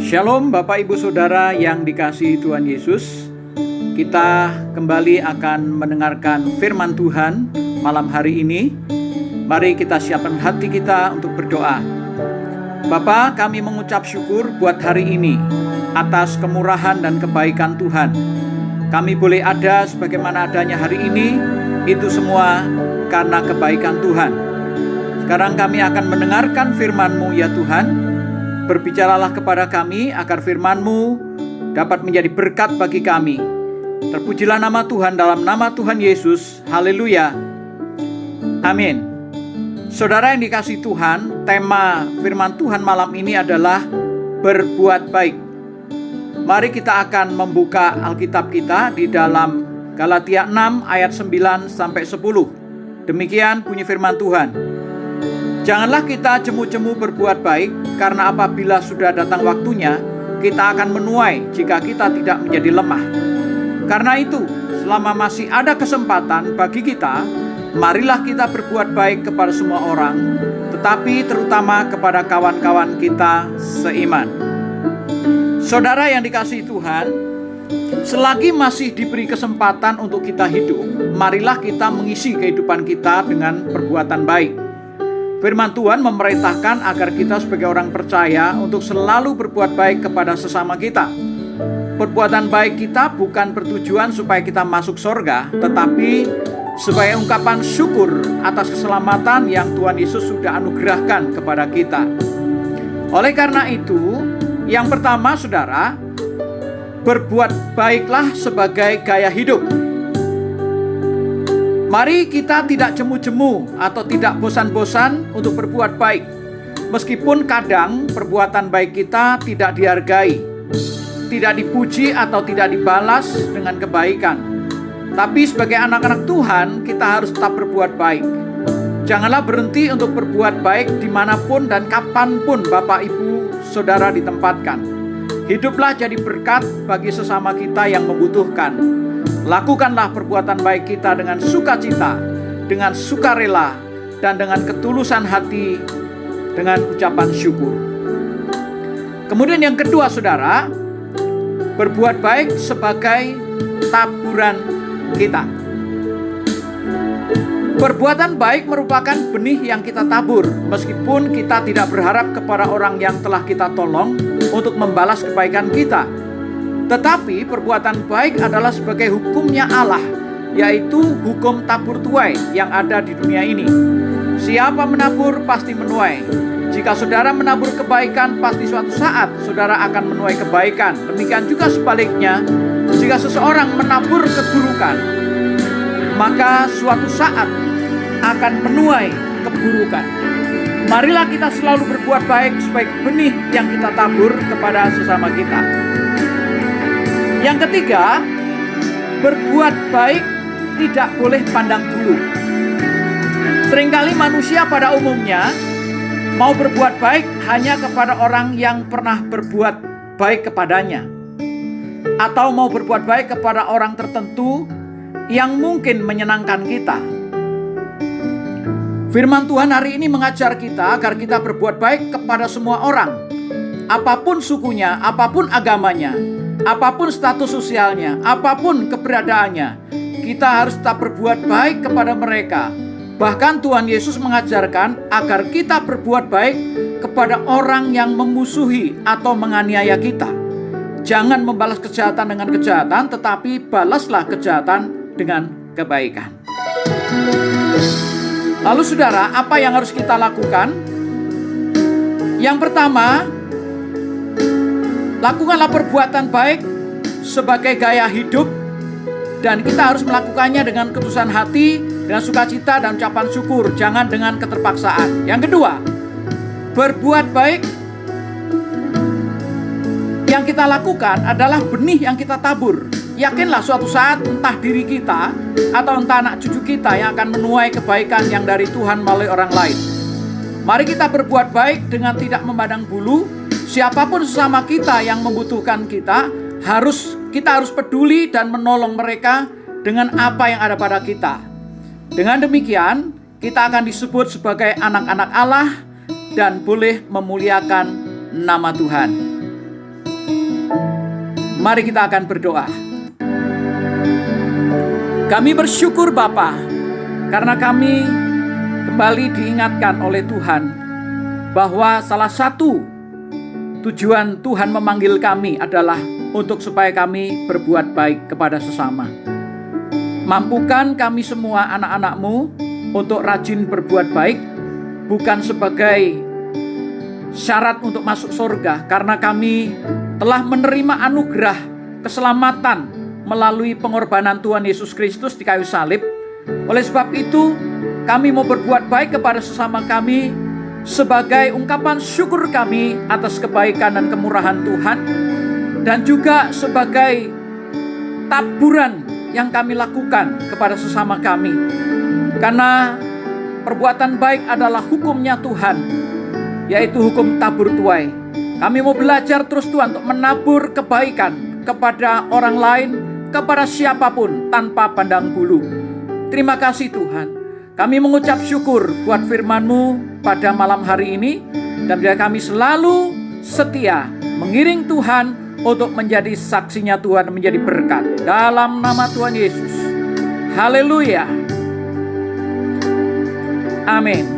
Shalom Bapak Ibu Saudara yang dikasihi Tuhan Yesus. Kita kembali akan mendengarkan firman Tuhan malam hari ini. Mari kita siapkan hati kita untuk berdoa. Bapa, kami mengucap syukur buat hari ini atas kemurahan dan kebaikan Tuhan. Kami boleh ada sebagaimana adanya hari ini, itu semua karena kebaikan Tuhan. Sekarang kami akan mendengarkan firman-Mu ya Tuhan. Berbicaralah kepada kami agar firman-Mu dapat menjadi berkat bagi kami. Terpujilah nama Tuhan dalam nama Tuhan Yesus. Haleluya. Amin. Saudara yang dikasihi Tuhan, tema firman Tuhan malam ini adalah berbuat baik. Mari kita akan membuka Alkitab kita di dalam Galatia 6 ayat 9 sampai 10. Demikian bunyi firman Tuhan. Janganlah kita jemu-jemu berbuat baik, karena apabila sudah datang waktunya, kita akan menuai jika kita tidak menjadi lemah. Karena itu, selama masih ada kesempatan bagi kita, marilah kita berbuat baik kepada semua orang, tetapi terutama kepada kawan-kawan kita seiman. Saudara yang dikasihi Tuhan, selagi masih diberi kesempatan untuk kita hidup, marilah kita mengisi kehidupan kita dengan perbuatan baik. Firman Tuhan memerintahkan agar kita sebagai orang percaya untuk selalu berbuat baik kepada sesama kita. Perbuatan baik kita bukan bertujuan supaya kita masuk surga, tetapi sebagai ungkapan syukur atas keselamatan yang Tuhan Yesus sudah anugerahkan kepada kita. Oleh karena itu, yang pertama saudara, berbuat baiklah sebagai gaya hidup. Mari kita tidak jemu-jemu atau tidak bosan-bosan untuk berbuat baik. Meskipun kadang perbuatan baik kita tidak dihargai, tidak dipuji atau tidak dibalas dengan kebaikan. Tapi sebagai anak-anak Tuhan, kita harus tetap berbuat baik. Janganlah berhenti untuk berbuat baik dimanapun dan kapanpun Bapak Ibu Saudara ditempatkan. Hiduplah jadi berkat bagi sesama kita yang membutuhkan. Lakukanlah perbuatan baik kita dengan sukacita, dengan sukarela, dan dengan ketulusan hati, dengan ucapan syukur. Kemudian yang kedua saudara, berbuat baik sebagai taburan kita. Perbuatan baik merupakan benih yang kita tabur, meskipun kita tidak berharap kepada orang yang telah kita tolong untuk membalas kebaikan kita. Tetapi perbuatan baik adalah sebagai hukumnya Allah, yaitu hukum tabur tuai yang ada di dunia ini. Siapa menabur pasti menuai. Jika saudara menabur kebaikan, pasti suatu saat saudara akan menuai kebaikan. Demikian juga sebaliknya, jika seseorang menabur keburukan, maka suatu saat akan menuai keburukan. Marilah kita selalu berbuat baik sebagai benih yang kita tabur kepada sesama kita. Yang ketiga, berbuat baik tidak boleh pandang bulu. Seringkali manusia pada umumnya mau berbuat baik hanya kepada orang yang pernah berbuat baik kepadanya, atau mau berbuat baik kepada orang tertentu yang mungkin menyenangkan kita. Firman Tuhan hari ini mengajar kita agar kita berbuat baik kepada semua orang, apapun sukunya, apapun agamanya, apapun status sosialnya, apapun keberadaannya. Kita harus tetap berbuat baik kepada mereka. Bahkan Tuhan Yesus mengajarkan agar kita berbuat baik kepada orang yang memusuhi atau menganiaya kita. Jangan membalas kejahatan dengan kejahatan, tetapi balaslah kejahatan dengan kebaikan. Lalu saudara, apa yang harus kita lakukan? Yang pertama, lakukanlah perbuatan baik sebagai gaya hidup, dan kita harus melakukannya dengan ketulusan hati, dengan sukacita dan ucapan syukur, jangan dengan keterpaksaan. Yang kedua, berbuat baik yang kita lakukan adalah benih yang kita tabur. Yakinlah suatu saat entah diri kita atau entah anak cucu kita yang akan menuai kebaikan yang dari Tuhan melalui orang lain. Mari kita berbuat baik dengan tidak memandang bulu. Siapapun sesama kita yang membutuhkan kita harus peduli dan menolong mereka dengan apa yang ada pada kita. Dengan demikian, kita akan disebut sebagai anak-anak Allah dan boleh memuliakan nama Tuhan. Mari kita akan berdoa. Kami bersyukur Bapa, karena kami kembali diingatkan oleh Tuhan bahwa salah satu tujuan Tuhan memanggil kami adalah untuk supaya kami berbuat baik kepada sesama. Mampukan kami semua anak-anak-Mu untuk rajin berbuat baik, bukan sebagai syarat untuk masuk surga, karena kami telah menerima anugerah keselamatan melalui pengorbanan Tuhan Yesus Kristus di kayu salib. Oleh sebab itu, kami mau berbuat baik kepada sesama kami sebagai ungkapan syukur kami atas kebaikan dan kemurahan Tuhan, dan juga sebagai taburan yang kami lakukan kepada sesama kami. Karena perbuatan baik adalah hukumnya Tuhan, yaitu hukum tabur tuai. Kami mau belajar terus Tuhan untuk menabur kebaikan kepada orang lain, kepada siapapun tanpa pandang bulu. Terima kasih Tuhan. Kami mengucap syukur buat firman-Mu pada malam hari ini, dan biar kami selalu setia mengiring Tuhan untuk menjadi saksinya Tuhan, menjadi berkat. Dalam nama Tuhan Yesus. Haleluya. Amin.